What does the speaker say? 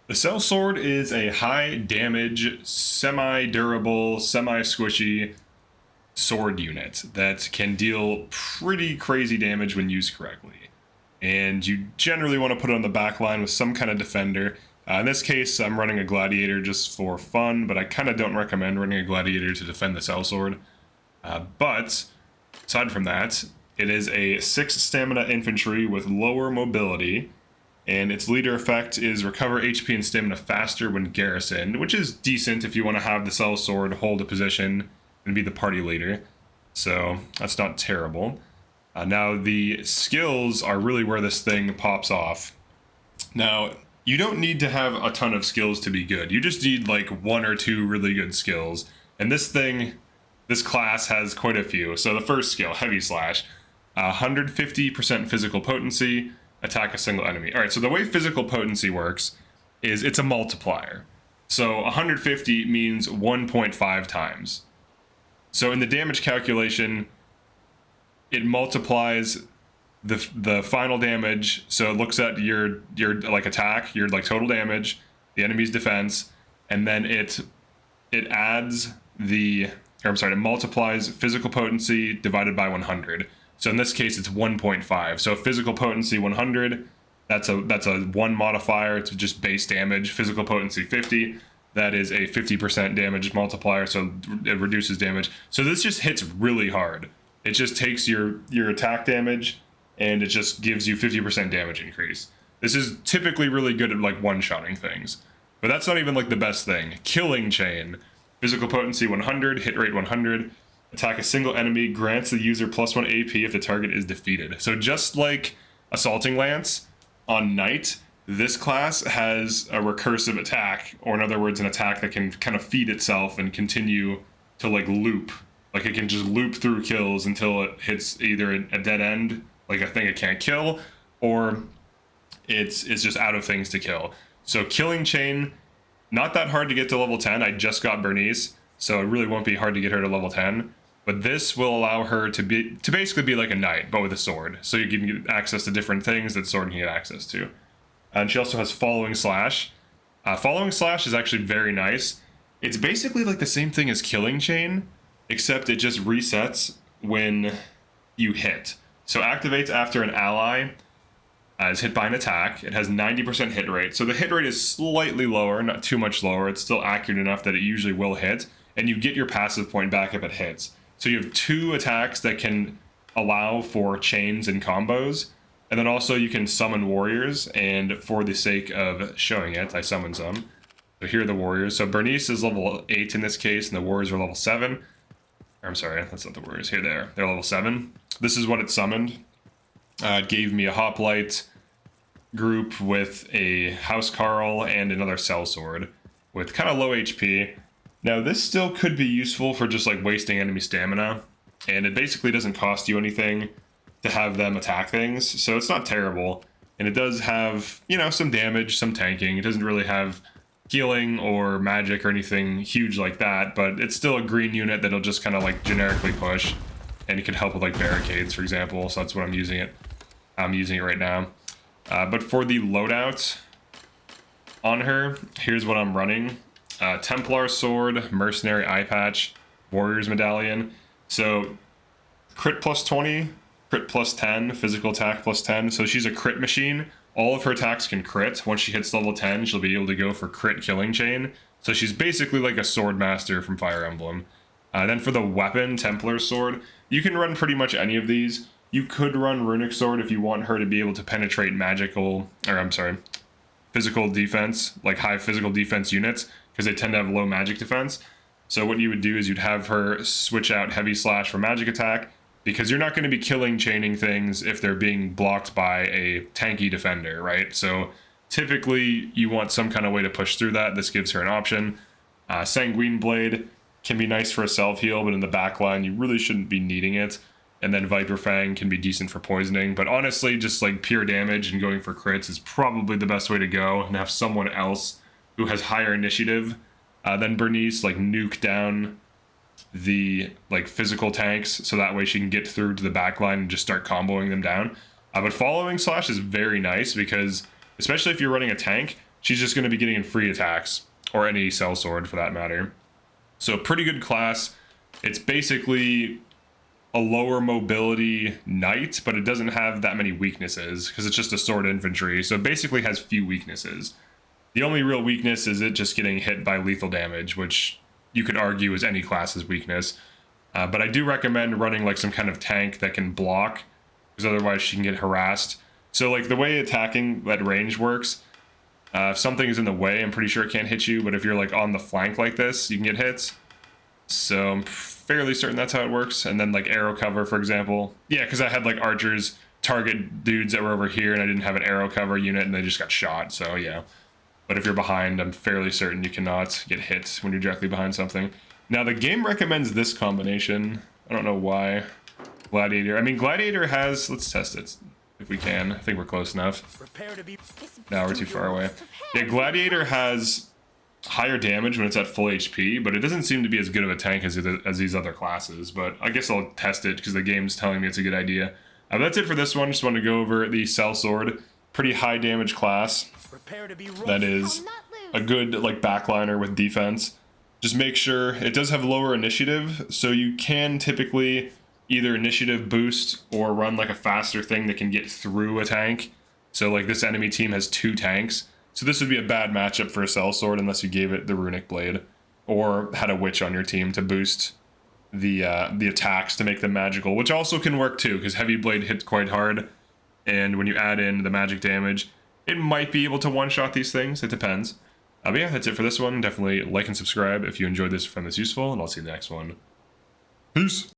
The Sellsword is a high damage, semi-durable, semi-squishy sword unit that can deal pretty crazy damage when used correctly. And you generally want to put it on the back line with some kind of defender. In this case, I'm running a gladiator just for fun, but I kind of don't recommend running a gladiator to defend the Sellsword. But aside from that, it is a 6 stamina infantry with lower mobility, and its leader effect is recover HP and stamina faster when garrisoned, which is decent if you want to have the Sellsword hold a position and be the party leader. So that's not terrible. Now the skills are really where this thing pops off. Now, you don't need to have a ton of skills to be good. You just need like 1 or 2 really good skills. And this class has quite a few. So the first skill, Heavy Slash, 150% physical potency, attack a single enemy. All right, so the way physical potency works is it's a multiplier. So 150 means 1.5 times. So in the damage calculation, it multiplies the final damage. So it looks at your like attack, your like total damage, the enemy's defense, and then it adds it multiplies physical potency divided by 100. So in this case, it's 1.5. So physical potency 100, that's a 1 modifier. It's just base damage. Physical potency 50, that is a 50% damage multiplier. So it reduces damage. So this just hits really hard. It just takes your attack damage and it just gives you 50% damage increase. This is typically really good at like one-shotting things. But that's not even like the best thing. Killing Chain. Physical potency 100, hit rate 100. Attack a single enemy, grants the user +1 AP if the target is defeated. So just like Assaulting Lance on Knight, this class has a recursive attack, or in other words, an attack that can kind of feed itself and continue to like loop. Like it can just loop through kills until it hits either a dead end, like a thing it can't kill, or it's just out of things to kill. So Killing Chain, not that hard to get to level 10. I just got Bernice, so it really won't be hard to get her to level 10. But this will allow her to basically be like a knight, but with a sword. So you can get access to different things that sword can get access to. And she also has Following Slash. Following Slash is actually very nice. It's basically like the same thing as Killing Chain, except it just resets when you hit. So activates after an ally is hit by an attack. It has 90% hit rate. So the hit rate is slightly lower, not too much lower. It's still accurate enough that it usually will hit. And you get your passive point back if it hits. So you have 2 attacks that can allow for chains and combos. And then also you can summon warriors. And for the sake of showing it, I summon some. So here are the warriors. So Bernice is level 8 in this case, and the warriors are level 7. I'm sorry, that's not the warriors. Here they are. They're level 7. This is what it summoned. It gave me a Hoplite group with a House Carl and another Sellsword with kind of low HP. Now this still could be useful for just like wasting enemy stamina, and it basically doesn't cost you anything to have them attack things, so it's not terrible. And it does have, you know, some damage, some tanking. It doesn't really have healing or magic or anything huge like that, but it's still a green unit that'll just kind of like generically push, and it can help with like barricades, for example. So that's what I'm using it right now. But for the loadout on her, here's what I'm running. Templar Sword, Mercenary Eye Patch, Warrior's Medallion. So crit +20, crit +10, physical attack +10. So she's a crit machine. All of her attacks can crit. Once she hits level 10, she'll be able to go for crit Killing Chain. So she's basically like a sword master from Fire Emblem. Then for the weapon, Templar Sword, you can run pretty much any of these. You could run Runic Sword if you want her to be able to penetrate physical defense, like high physical defense units, because they tend to have low magic defense. So what you would do is you'd have her switch out Heavy Slash for magic attack, because you're not going to be killing chaining things if they're being blocked by a tanky defender, right? So typically you want some kind of way to push through that. This gives her an option. Sanguine Blade can be nice for a self-heal, but in the backline you really shouldn't be needing it. And then Viper Fang can be decent for poisoning, but honestly, just like pure damage and going for crits is probably the best way to go, and have someone else who has higher initiative than Bernice like nuke down the like physical tanks, so that way she can get through to the backline and just start comboing them down. But Following Slash is very nice because, especially if you're running a tank, she's just going to be getting in free attacks, or any Sellsword for that matter. So pretty good class. It's basically a lower mobility knight, but it doesn't have that many weaknesses because it's just a sword infantry. So it basically has few weaknesses. The only real weakness is it just getting hit by lethal damage, which you could argue is any class's weakness. But I do recommend running like some kind of tank that can block, because otherwise she can get harassed. So like the way attacking at range works, if something is in the way, I'm pretty sure it can't hit you, but if you're like on the flank like this, you can get hits. So I'm fairly certain that's how it works. And then like arrow cover, for example. Yeah, because I had like archers target dudes that were over here and I didn't have an arrow cover unit and they just got shot, so yeah. But if you're behind, I'm fairly certain you cannot get hit when you're directly behind something. Now, the game recommends this combination. I don't know why. Gladiator. I mean, Gladiator has... Let's test it if we can. I think we're close enough. No, we're too far away. Yeah, Gladiator has higher damage when it's at full HP, but it doesn't seem to be as good of a tank as these other classes. But I guess I'll test it because the game's telling me it's a good idea. That's it for this one. Just want to go over the Sellsword. Pretty high damage class. That is a good like backliner with defense. Just make sure it does have lower initiative, so you can typically either initiative boost or run like a faster thing that can get through a tank. So like this enemy team has 2 tanks, so this would be a bad matchup for a Sellsword unless you gave it the runic blade or had a witch on your team to boost the attacks to make them magical, which also can work too because heavy blade hits quite hard, and when you add in the magic damage, it might be able to one-shot these things. It depends. But yeah, that's it for this one. Definitely like and subscribe if you enjoyed this or found this useful, and I'll see you in the next one. Peace!